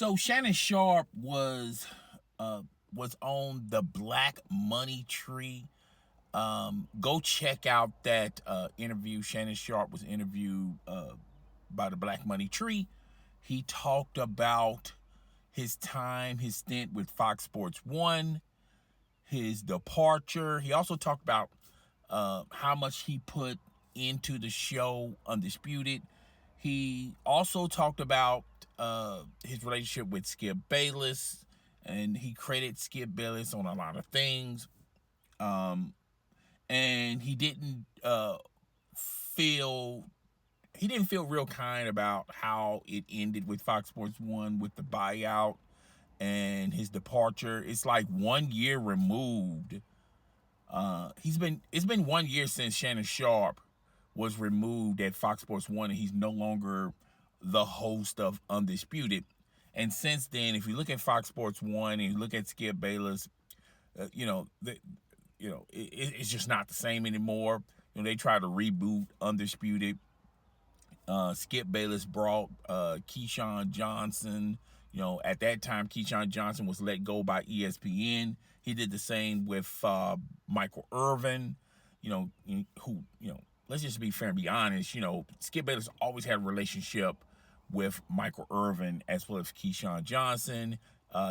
So Shannon Sharpe was on the Black Money Tree. Go check out that interview. Shannon Sharpe was interviewed by the Black Money Tree. He talked about his time, his stint with Fox Sports 1, his departure. He also talked about how much he put into the show Undisputed. He also talked about his relationship with Skip Bayless, and he credited Skip Bayless on a lot of things. And feel he didn't feel real kind about how it ended with Fox Sports 1 with the buyout and his departure. It's like 1 year removed. It's been 1 year since Shannon Sharpe was removed at Fox Sports 1, and he's no longer the host of Undisputed. And since then, if you look at Fox Sports 1 and you look at Skip Bayless, it's just not the same anymore. They tried to reboot Undisputed. Skip Bayless brought Keyshawn Johnson. At that time, Keyshawn Johnson was let go by ESPN. He did the same with Michael Irvin. Let's just be fair and be honest. Skip Bayless always had a relationship with Michael Irvin as well as Keyshawn Johnson.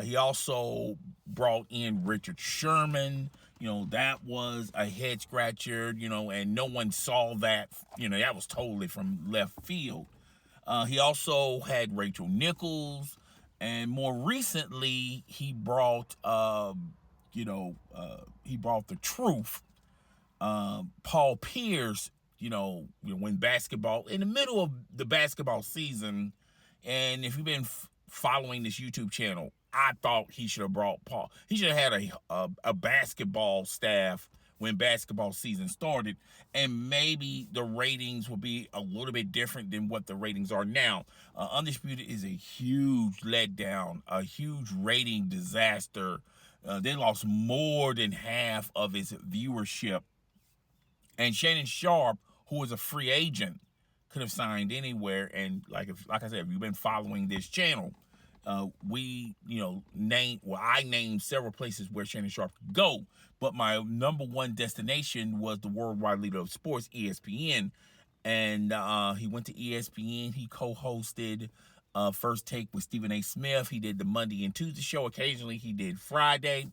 He also brought in Richard Sherman. That was a head scratcher, and no one saw that. That was totally from left field. He also had Rachel Nichols, and more recently, he brought, the truth. Paul Pierce, when basketball, in the middle of the basketball season, and if you've been following this YouTube channel, I thought he should have brought Paul. He should have had a basketball staff when basketball season started, and maybe the ratings will be a little bit different than what the ratings are now. Undisputed is a huge letdown, a huge rating disaster. They lost more than half of its viewership. And Shannon Sharpe, who was a free agent, could have signed anywhere. And like I said, if you've been following this channel, I named several places where Shannon Sharpe could go, but my number one destination was the worldwide leader of sports, ESPN. And he went to ESPN. He co-hosted First Take with Stephen A. Smith. He did the Monday and Tuesday show. Occasionally, he did Friday.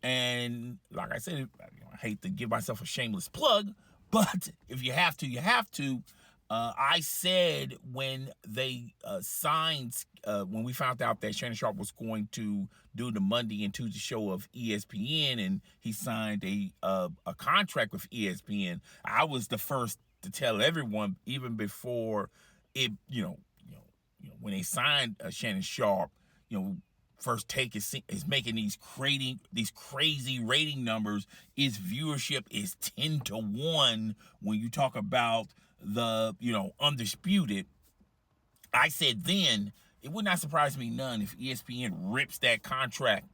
And like I said, I hate to give myself a shameless plug, but if you have to, you have to. I said when they signed, when we found out that Shannon Sharpe was going to do the Monday and Tuesday show of ESPN, and he signed a contract with ESPN, I was the first to tell everyone, even before it, when they signed Shannon Sharpe, First Take is making these crazy rating numbers. Its viewership is 10-1 when you talk about the Undisputed. I said then it would not surprise me none if ESPN rips that contract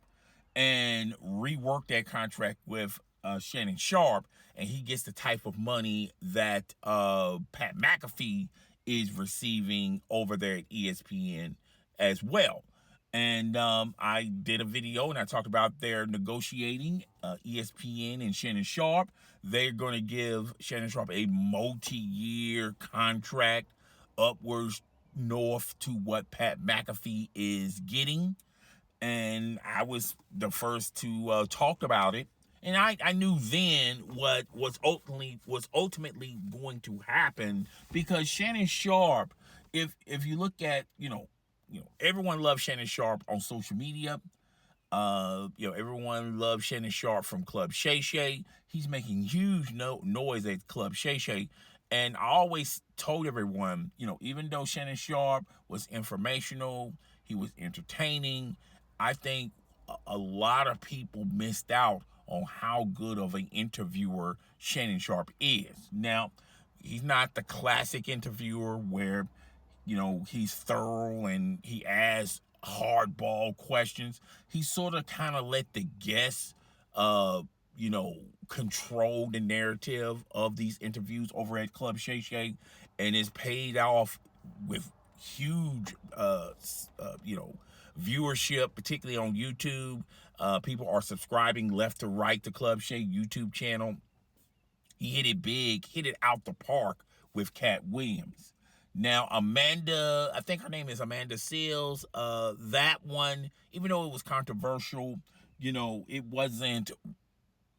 and rework that contract with Shannon Sharpe, and he gets the type of money that Pat McAfee is receiving over there at ESPN as well. And I did a video and I talked about their negotiating, ESPN and Shannon Sharpe. They're going to give Shannon Sharpe a multi-year contract upwards north to what Pat McAfee is getting. And I was the first to talk about it. And I knew then what was ultimately going to happen, because Shannon Sharpe, if you look at, everyone loves Shannon Sharpe on social media. Everyone loves Shannon Sharpe from Club Shay. He's making huge noise at Club Shay. And I always told everyone, even though Shannon Sharpe was informational, he was entertaining, I think a lot of people missed out on how good of an interviewer Shannon Sharpe is. Now, he's not the classic interviewer where he's thorough and he asks hardball questions. He sort of kind of let the guests, control the narrative of these interviews over at Club Shay, and it's paid off with huge, viewership, particularly on YouTube. People are subscribing left to right to Club Shay YouTube channel. He hit it big, hit it out the park with Cat Williams. Now, Amanda, I think her name is Amanda Seals. That one, even though it was controversial, it wasn't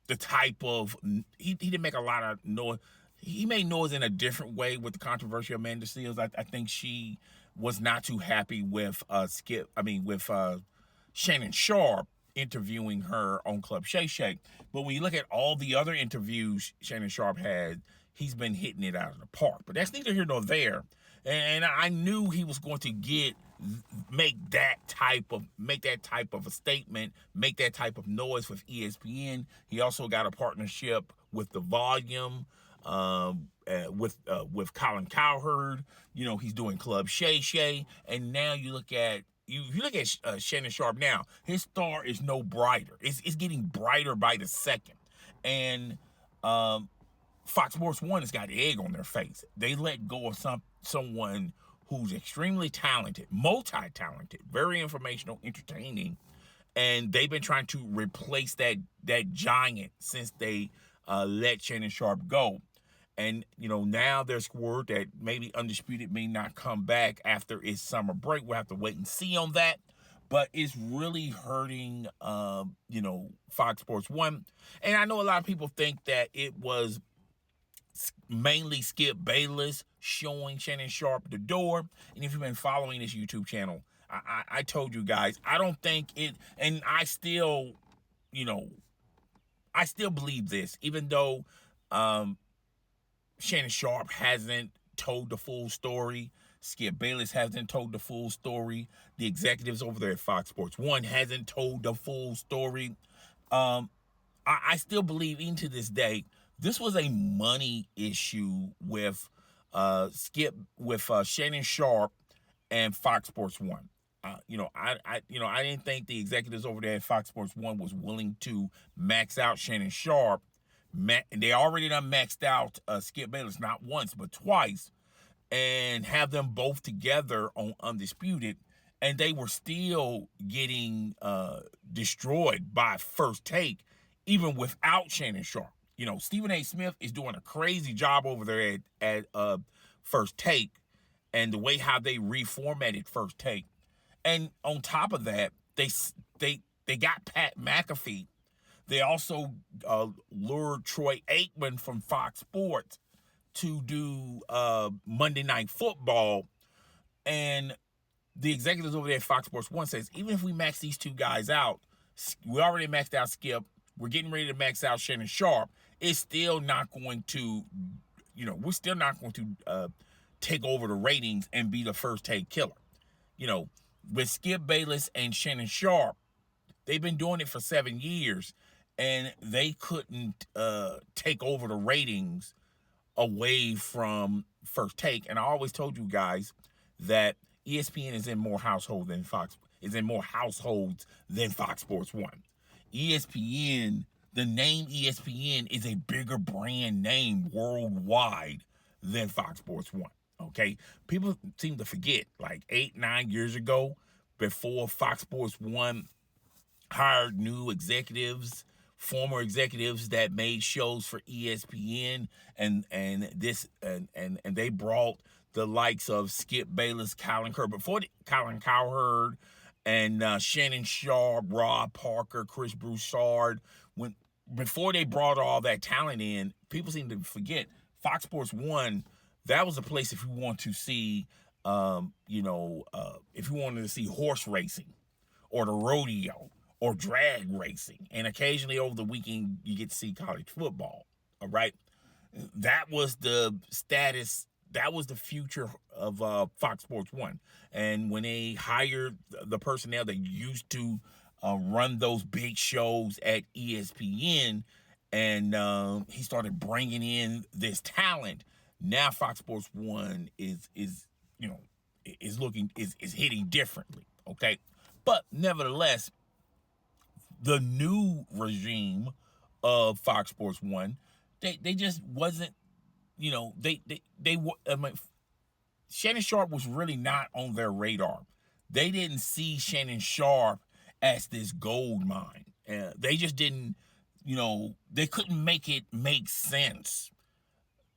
the type of, he didn't make a lot of noise. He made noise in a different way with the controversial Amanda Seals. I think she was not too happy with Shannon Sharpe interviewing her on Club Shay. But when you look at all the other interviews Shannon Sharpe had, he's been hitting it out of the park. But that's neither here nor there. And I knew he was going to make that type of a statement, make that type of noise with ESPN. He also got a partnership with The Volume, with Colin Cowherd. He's doing Club Shay. And now you look at Shannon Sharpe now, his star is no brighter. It's getting brighter by the second. And Fox Sports 1 has got egg on their face. They let go of someone who's extremely talented, multi-talented, very informational, entertaining, and they've been trying to replace that giant since they let Shannon Sharpe go. And, now there's word that maybe Undisputed may not come back after its summer break. We'll have to wait and see on that. But it's really hurting, Fox Sports 1. And I know a lot of people think that it was mainly Skip Bayless showing Shannon Sharpe the door. And if you've been following this YouTube channel, I told you guys, I don't think it, and I still believe this, even though Shannon Sharpe hasn't told the full story. Skip Bayless hasn't told the full story. The executives over there at Fox Sports 1 hasn't told the full story. I still believe, even to this day, this was a money issue with Shannon Sharpe and Fox Sports 1. I didn't think the executives over there at Fox Sports 1 was willing to max out Shannon Sharpe. They already done maxed out Skip Bayless not once but twice, and have them both together on Undisputed, and they were still getting destroyed by First Take, even without Shannon Sharpe. Stephen A. Smith is doing a crazy job over there at First Take, and the way how they reformatted First Take. And on top of that, they got Pat McAfee. They also lured Troy Aikman from Fox Sports to do Monday Night Football. And the executives over there at Fox Sports 1 says, even if we max these two guys out, we already maxed out Skip, we're getting ready to max out Shannon Sharpe, it's still not going to, we're still not going to take over the ratings and be the First Take killer. With Skip Bayless and Shannon Sharpe, they've been doing it for 7 years, and they couldn't take over the ratings away from First Take. And I always told you guys that ESPN is in more households than Fox Sports 1. ESPN, the name ESPN is a bigger brand name worldwide than Fox Sports 1. Okay, people seem to forget, like 8-9 years ago, before Fox Sports 1 hired new executives, former executives that made shows for ESPN, and they brought the likes of Skip Bayless, Colin Cowherd, and Shannon Sharpe, Rob Parker, Chris Broussard. Before they brought all that talent in, people seem to forget Fox Sports 1. That was a place if you want to see, if you wanted to see horse racing, or the rodeo, or drag racing, and occasionally over the weekend you get to see college football. All right, that was the status. That was the future of Fox Sports 1. And when they hired the personnel that used to run those big shows at ESPN, and he started bringing in this talent, now Fox Sports 1 is hitting differently. Okay, but nevertheless, the new regime of Fox Sports 1, they just wasn't. Shannon Sharpe was really not on their radar. they didn't see Shannon Sharpe as this gold mine. They just didn't, they couldn't make it make sense.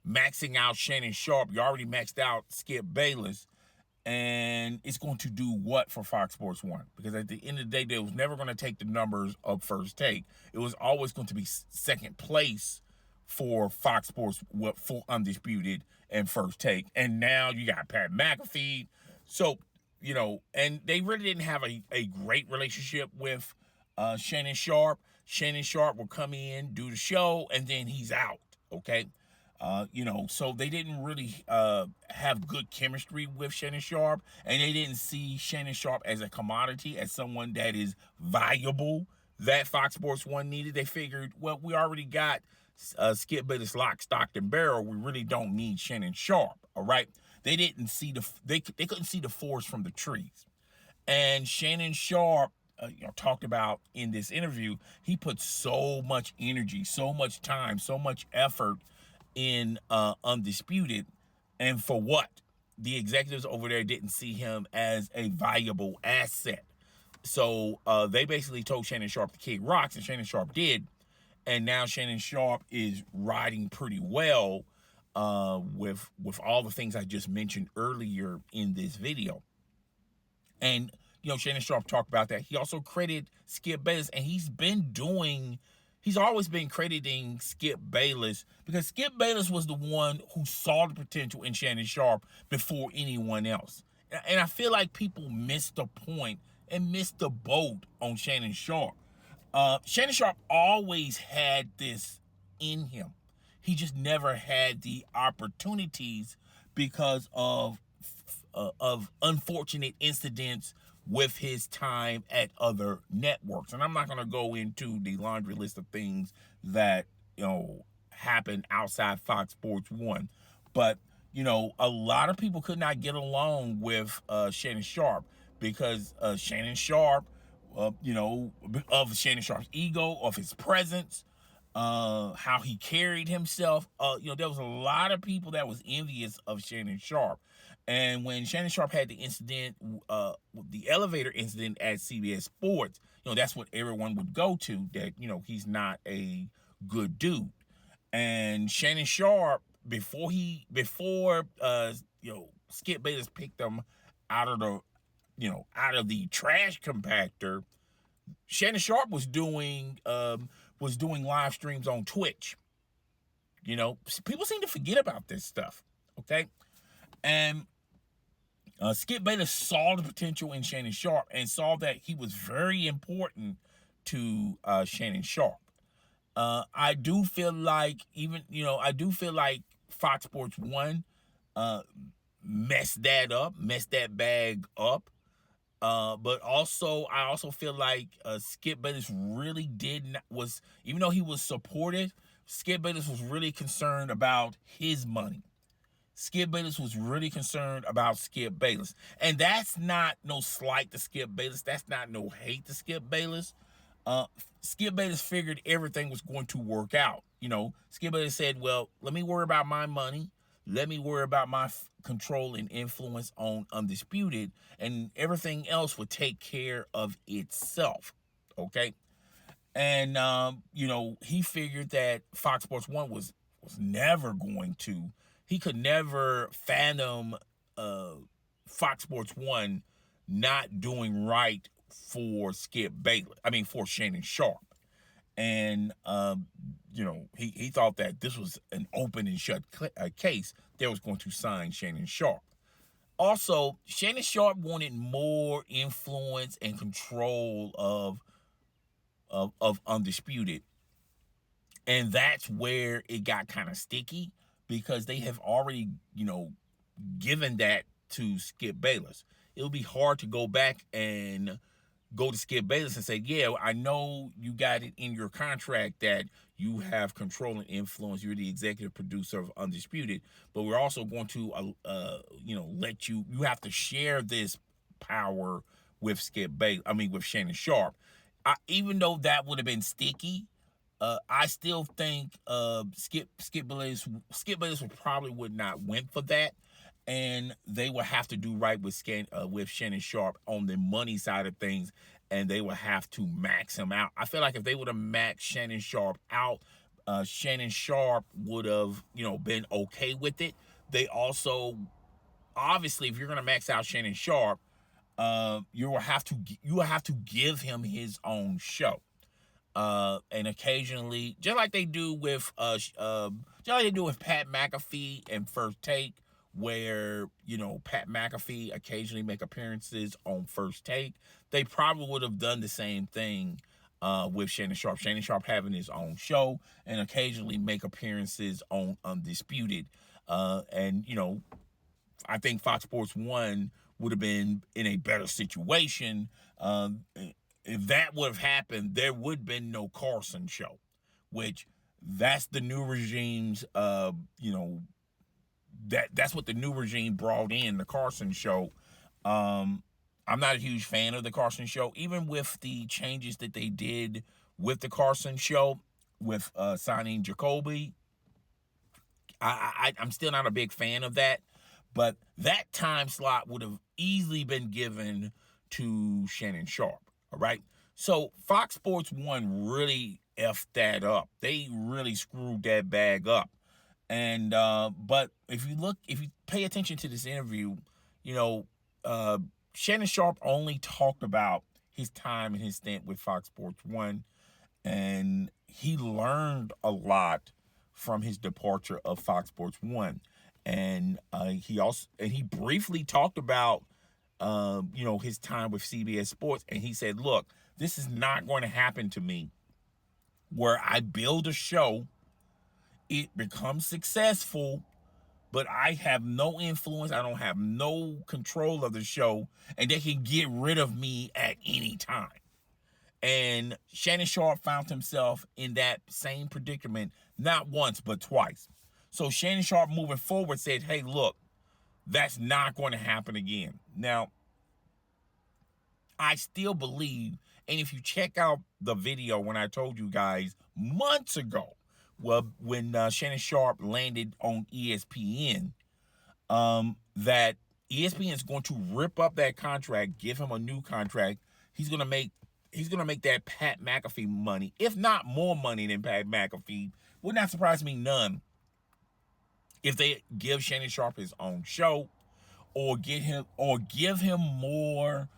Maxing out Shannon Sharpe, you already maxed out Skip Bayless, and it's going to do what for Fox Sports 1? Because at the end of the day, they was never going to take the numbers of First Take. It was always going to be second place for Fox Sports, for Undisputed and First Take. And now you got Pat McAfee. So, and they really didn't have a great relationship with Shannon Sharpe. Shannon Sharpe will come in, do the show, and then he's out, okay? So they didn't really have good chemistry with Shannon Sharpe, and they didn't see Shannon Sharpe as a commodity, as someone that is valuable that Fox Sports 1 needed. They figured, well, we already got Skip Bayless lock, stock, and barrel. We really don't need Shannon Sharpe, all right? They didn't see they couldn't see the forest from the trees. And Shannon Sharpe, talked about in this interview, he put so much energy, so much time, so much effort in Undisputed, and for what? The executives over there didn't see him as a valuable asset. So they basically told Shannon Sharpe to kick rocks, and Shannon Sharpe did. And now Shannon Sharpe is riding pretty well with all the things I just mentioned earlier in this video. And Shannon Sharpe talked about that. He also credited Skip Bayless, and he's always been crediting Skip Bayless, because Skip Bayless was the one who saw the potential in Shannon Sharpe before anyone else. And I feel like people missed the point and missed the boat on Shannon Sharpe. Shannon Sharpe always had this in him. He just never had the opportunities because of unfortunate incidents with his time at other networks. And I'm not going to go into the laundry list of things that, happened outside Fox Sports 1. But, a lot of people could not get along with Shannon Sharpe, because Shannon Sharpe, of Shannon Sharpe's ego, of his presence, how he carried himself. There was a lot of people that was envious of Shannon Sharpe. And when Shannon Sharpe had the incident, the elevator incident at CBS Sports, that's what everyone would go to, that, he's not a good dude. And Shannon Sharpe, before Skip Bayless picked him out of the trash compactor, Shannon Sharpe was doing live streams on Twitch. People seem to forget about this stuff, okay? And Skip Bayless saw the potential in Shannon Sharpe and saw that he was very important to Shannon Sharpe. I do feel like Fox Sports 1 messed that bag up. But also, I also feel like Skip Bayless really even though he was supportive, Skip Bayless was really concerned about his money. Skip Bayless was really concerned about Skip Bayless. And that's not no slight to Skip Bayless. That's not no hate to Skip Bayless. Skip Bayless figured everything was going to work out. Skip Bayless said, well, let me worry about my money. Let me worry about my control and influence on Undisputed, and everything else would take care of itself. Okay? And, he figured that Fox Sports 1 was never going to, he could never fathom Fox Sports 1 not doing right for for Shannon Sharpe. And, he thought that this was an open and shut case. They was going to sign Shannon Sharpe. Also, Shannon Sharpe wanted more influence and control of Undisputed. And that's where it got kind of sticky, because they have already, given that to Skip Bayless. It'll be hard to go back and go to Skip Bayless and say, yeah, I know you got it in your contract that you have control and influence. You're the executive producer of Undisputed, but we're also going to, let you have to share this power with with Shannon Sharpe. Even though that would have been sticky, I still think Skip Bayless would not went for that. and they will have to do right with Shannon Sharpe on the money side of things, and they will have to max him out. I feel like if they would have maxed Shannon Sharpe out, Shannon Sharpe would have, been okay with it. They also, obviously, if you're going to max out Shannon Sharpe, you will have to give him his own show. And occasionally, just like they do with Pat McAfee and First Take, where Pat McAfee occasionally make appearances on First Take, they probably would have done the same thing with Shannon Sharpe. Shannon Sharpe having his own show and occasionally make appearances on Undisputed. And I think Fox Sports 1 would have been in a better situation. If that would have happened, there would have been no Carson show, which that's the new regime's, that's what the new regime brought in, the Carson show. I'm not a huge fan of the Carson show, even with the changes that they did with the Carson show, with signing Jacoby. I'm still not a big fan of that, but that time slot would have easily been given to Shannon Sharpe. All right. So Fox Sports 1 really effed that up. They really screwed that bag up. And but if you pay attention to this interview, Shannon Sharpe only talked about his time and his stint with Fox Sports 1, and he learned a lot from his departure of Fox Sports 1. And he briefly talked about his time with CBS Sports, and he said, look, this is not going to happen to me where I build a show, it becomes successful, but I have no influence, I don't have no control of the show, and they can get rid of me at any time. And Shannon Sharpe found himself in that same predicament not once but twice. So Shannon Sharpe moving forward said, hey, look, that's not going to happen again. Now, I still believe, and if you check out the video when I told you guys months ago, when Shannon Sharpe landed on ESPN, that ESPN is going to rip up that contract, give him a new contract. He's gonna make that Pat McAfee money, if not more money than Pat McAfee. Would not surprise me none if they give Shannon Sharpe his own show, or give him more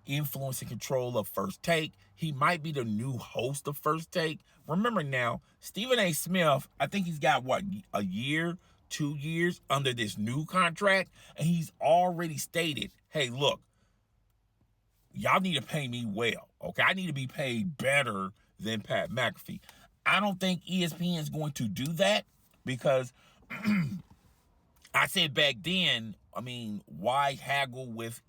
influence and control of First Take. He might be the new host of First Take. Remember now, Stephen A. Smith, I think he's got a year, 2 years under this new contract, and he's already stated, hey, look, y'all need to pay me well, okay? I need to be paid better than Pat McAfee. I don't think ESPN is going to do that, because I said back then, why haggle with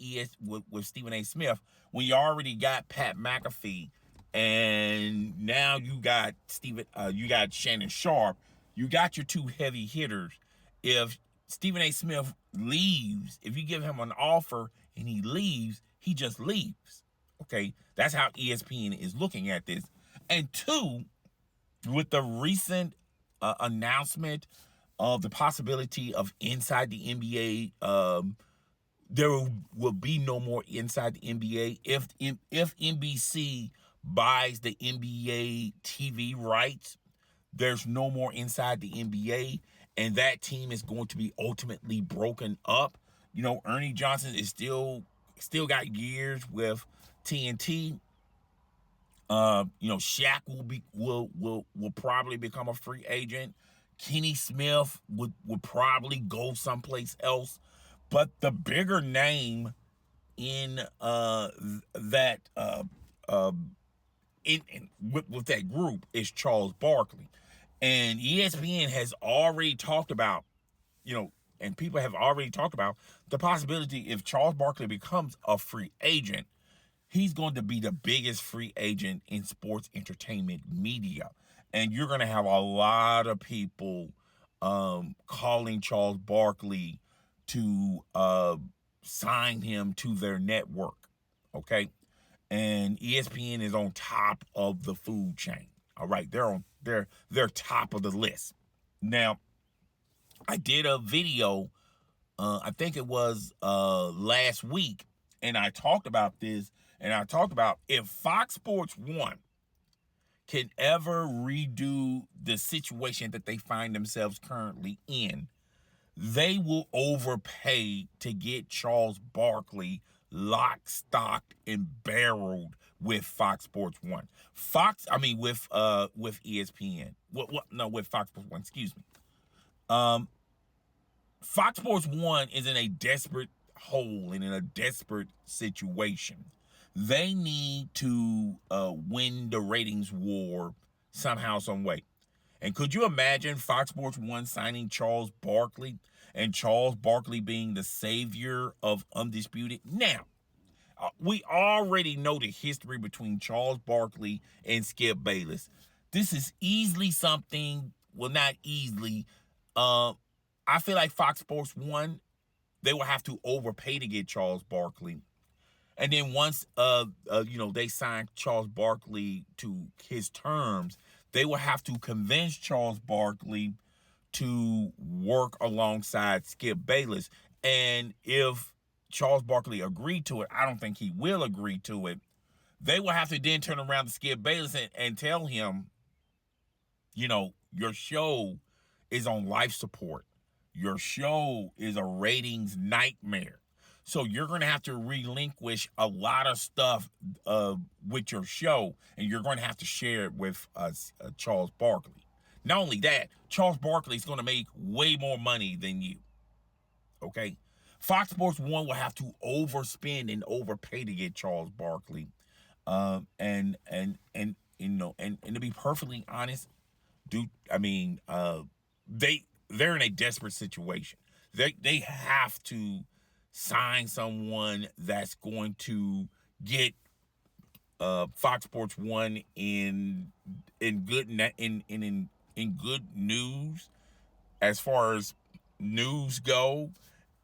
Stephen A. Smith when you already got Pat McAfee, and now you got Shannon Sharpe, you got your two heavy hitters. If Stephen A. Smith leaves, if you give him an offer and he leaves, he just leaves. Okay, that's how ESPN is looking at this. And two, with the recent announcement of the possibility of Inside the NBA, there will be no more Inside the NBA if NBC buys the NBA TV rights. There's no more Inside the NBA, and that team is going to be ultimately broken up. Ernie Johnson is still got years with TNT. Shaq will probably become a free agent. Kenny Smith would probably go someplace else. But the bigger name in that with that group is Charles Barkley. And ESPN has already talked about, and people have already talked about the possibility, if Charles Barkley becomes a free agent, he's going to be the biggest free agent in sports entertainment media. And you're going to have a lot of people calling Charles Barkley to sign him to their network, okay? And ESPN is on top of the food chain, all right? They're top of the list. Now, I did a video I think it was last week, and I talked about this, and I talked about if Fox Sports 1 can ever redo the situation that they find themselves currently in, they will overpay to get Charles Barkley locked, stocked, and barreled with Fox Sports 1. With ESPN. With Fox Sports 1, excuse me. Fox Sports 1 is in a desperate hole and in a desperate situation. They need to win the ratings war somehow, some way. And could you imagine Fox Sports 1 signing Charles Barkley and Charles Barkley being the savior of Undisputed? Now, we already know the history between Charles Barkley and Skip Bayless. This is easily something, well, not easily. I feel like Fox Sports 1, they will have to overpay to get Charles Barkley. And then once they sign Charles Barkley to his terms, they will have to convince Charles Barkley to work alongside Skip Bayless. And if Charles Barkley agreed to it, I don't think he will agree to it. They will have to then turn around to Skip Bayless and tell him, your show is on life support. Your show is a ratings nightmare. So you're going to have to relinquish a lot of stuff with your show, and you're going to have to share it with Charles Barkley. Not only that, Charles Barkley is going to make way more money than you. Okay? Fox Sports 1 will have to overspend and overpay to get Charles Barkley. And to be perfectly honest, they're in a desperate situation. They have to sign someone that's going to get Fox Sports 1 in good news as far as news go,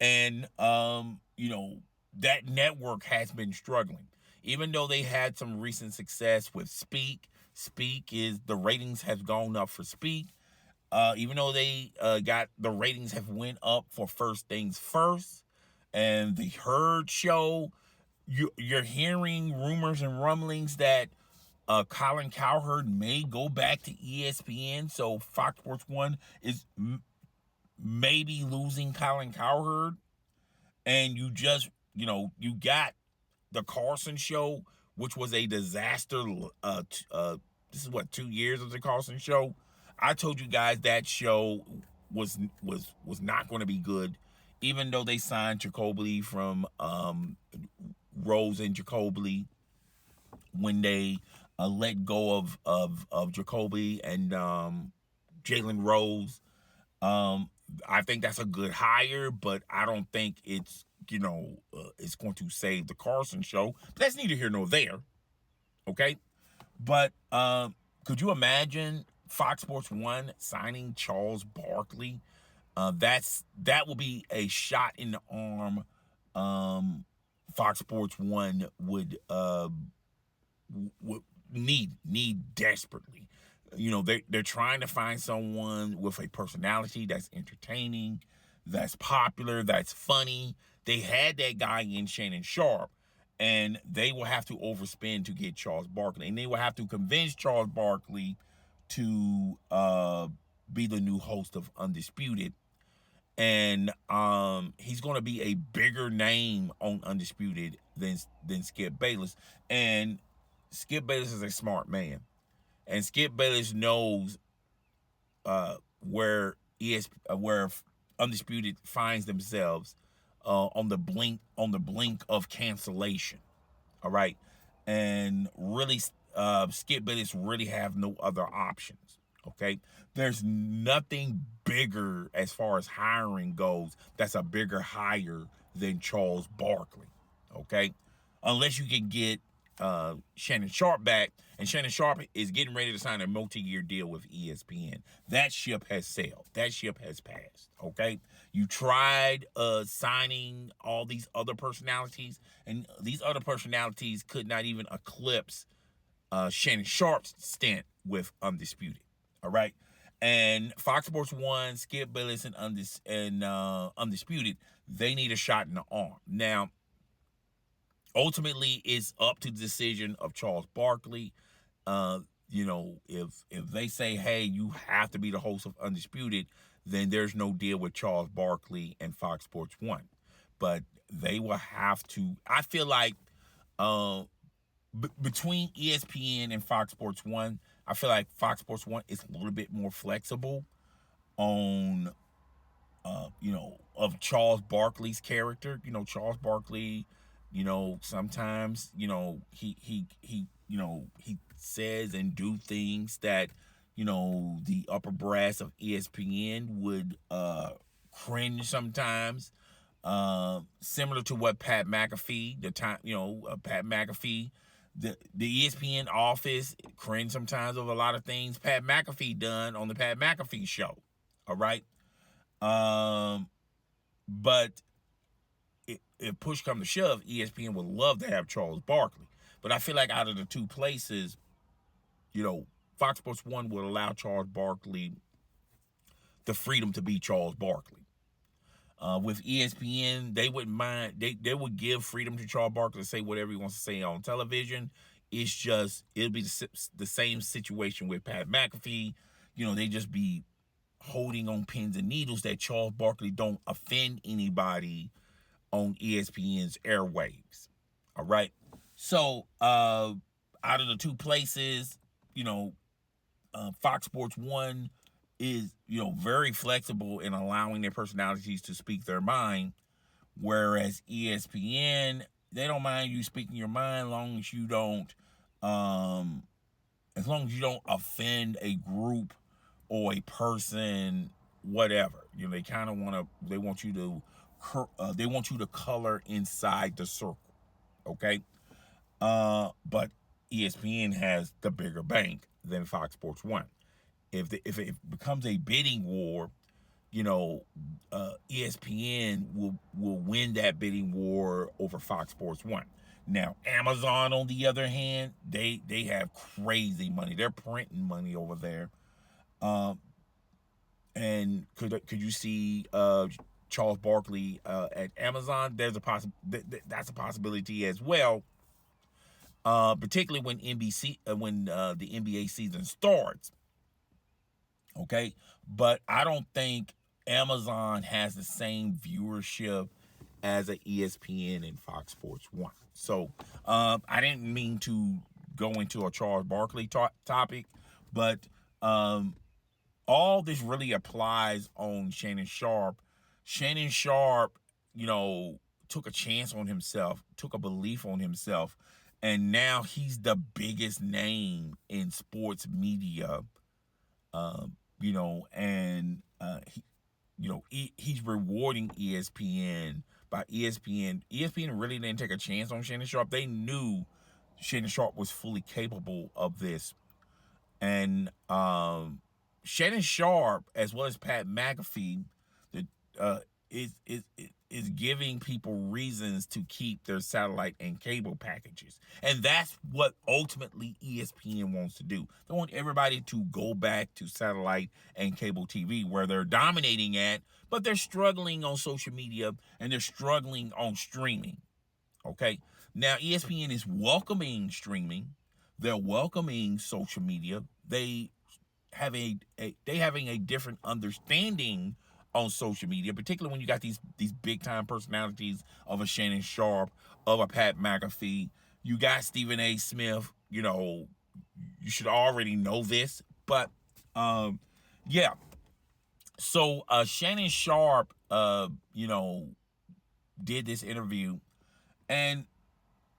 and that network has been struggling. Even though they had some recent success with Speak, the ratings have gone up for Speak. Even though they got the ratings have went up for First Things First and the Herd Show, you're hearing rumors and rumblings that Colin Cowherd may go back to ESPN. So Fox Sports 1 is maybe losing Colin Cowherd, and you got the Carson Show, which was a disaster. This is 2 years of the Carson Show. I told you guys that show was not going to be good, even though they signed Jacoby from Rose and Jacoby when they let go of Jacoby and Jalen Rose. I think that's a good hire, but I don't think it's it's going to save the Carson Show. But that's neither here nor there. Okay, but could you imagine Fox Sports 1 signing Charles Barkley? That will be a shot in the arm. Fox Sports 1 would need desperately. They're trying to find someone with a personality that's entertaining, that's popular, that's funny. They had that guy in Shannon Sharpe, and they will have to overspend to get Charles Barkley, and they will have to convince Charles Barkley to be the new host of Undisputed. And he's going to be a bigger name on Undisputed than Skip Bayless. And Skip Bayless is a smart man. And Skip Bayless knows where Undisputed finds themselves on the blink of cancellation. All right. And really, Skip Bayless really have no other options. Okay. There's nothing bigger as far as hiring goes that's a bigger hire than Charles Barkley. Okay. Unless you can get Shannon Sharpe back, and Shannon Sharpe is getting ready to sign a multi-year deal with ESPN. That ship has sailed. That ship has passed. Okay, you tried signing all these other personalities, and these other personalities could not even eclipse Shannon Sharpe's stint with Undisputed. All right, And Fox Sports 1, Skip Bayless, and Undisputed, they need a shot in the arm. Now, ultimately, it's up to the decision of Charles Barkley. If they say, hey, you have to be the host of Undisputed, then there's no deal with Charles Barkley and Fox Sports 1. But they will have to, I feel like, between ESPN and Fox Sports 1, I feel like Fox Sports 1 is a little bit more flexible on, of Charles Barkley's character. Charles Barkley, sometimes, he says and do things that, the upper brass of ESPN would cringe sometimes. Similar to what Pat McAfee, Pat McAfee, the ESPN office cringe sometimes over a lot of things Pat McAfee done on the Pat McAfee show. All right. But if push come to shove, ESPN would love to have Charles Barkley. But I feel like out of the two places, Fox Sports 1 would allow Charles Barkley the freedom to be Charles Barkley. With ESPN, they wouldn't mind. They would give freedom to Charles Barkley to say whatever he wants to say on television. It's just, it'll be the same situation with Pat McAfee. They just be holding on pins and needles that Charles Barkley don't offend anybody on ESPN's airwaves. All right. So out of the two places, Fox Sports 1 is, very flexible in allowing their personalities to speak their mind, whereas ESPN, they don't mind you speaking your mind as long as you don't offend a group or a person, whatever. They kind of want you to color inside the circle. Okay. But ESPN has the bigger bank than Fox Sports 1. If it becomes a bidding war, ESPN will win that bidding war over Fox Sports 1. Now, Amazon, on the other hand, they have crazy money. They're printing money over there. And could you see Charles Barkley at Amazon? That's a possibility as well. Particularly when the NBA season starts. Okay, but I don't think Amazon has the same viewership as a ESPN and Fox Sports 1. So I didn't mean to go into a Charles Barkley topic, but all this really applies on Shannon Sharpe. Shannon Sharpe, took a chance on himself, took a belief on himself, and now he's the biggest name in sports media. He's rewarding ESPN by ESPN. ESPN really didn't take a chance on Shannon Sharpe. They knew Shannon Sharpe was fully capable of this. And Shannon Sharpe, as well as Pat McAfee, is giving people reasons to keep their satellite and cable packages. And that's what ultimately ESPN wants to do. They want everybody to go back to satellite and cable TV where they're dominating at, but they're struggling on social media and they're struggling on streaming. Okay? Now, ESPN is welcoming streaming. They're welcoming social media. They having a different understanding on social media, particularly when you got these big time personalities of a Shannon Sharpe, of a Pat McAfee. You got Stephen A. Smith. You should already know this, but yeah. So Shannon Sharpe, did this interview, and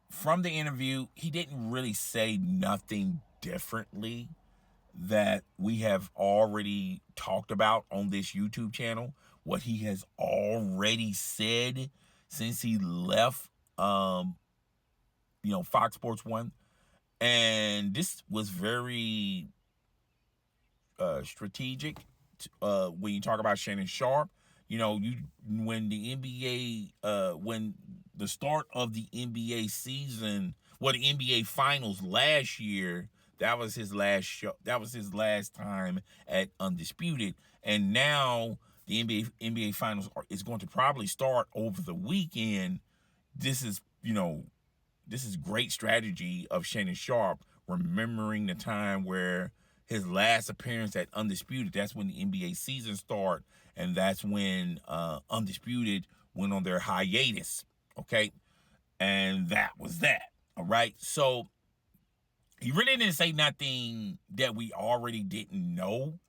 from the interview, he didn't really say nothing differently that we have already talked about on this YouTube channel. What he has already said since he left, Fox Sports 1. And this was very strategic when you talk about Shannon Sharpe. When the NBA, when the start of the NBA season, the NBA finals last year, That was his last show. That was his last time at Undisputed. And now the NBA Finals is going to probably start over the weekend. This is, this is great strategy of Shannon Sharpe, remembering the time where his last appearance at Undisputed, that's when the NBA season started, and that's when Undisputed went on their hiatus, okay? And that was that, all right? So he really didn't say nothing that we already didn't know.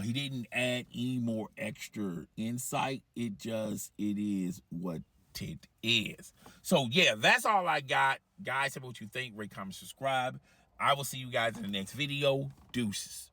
He didn't add any more extra insight. It is what it is. So yeah, that's all I got. Guys, tell me what you think. Rate, comment, subscribe. I will see you guys in the next video. Deuces.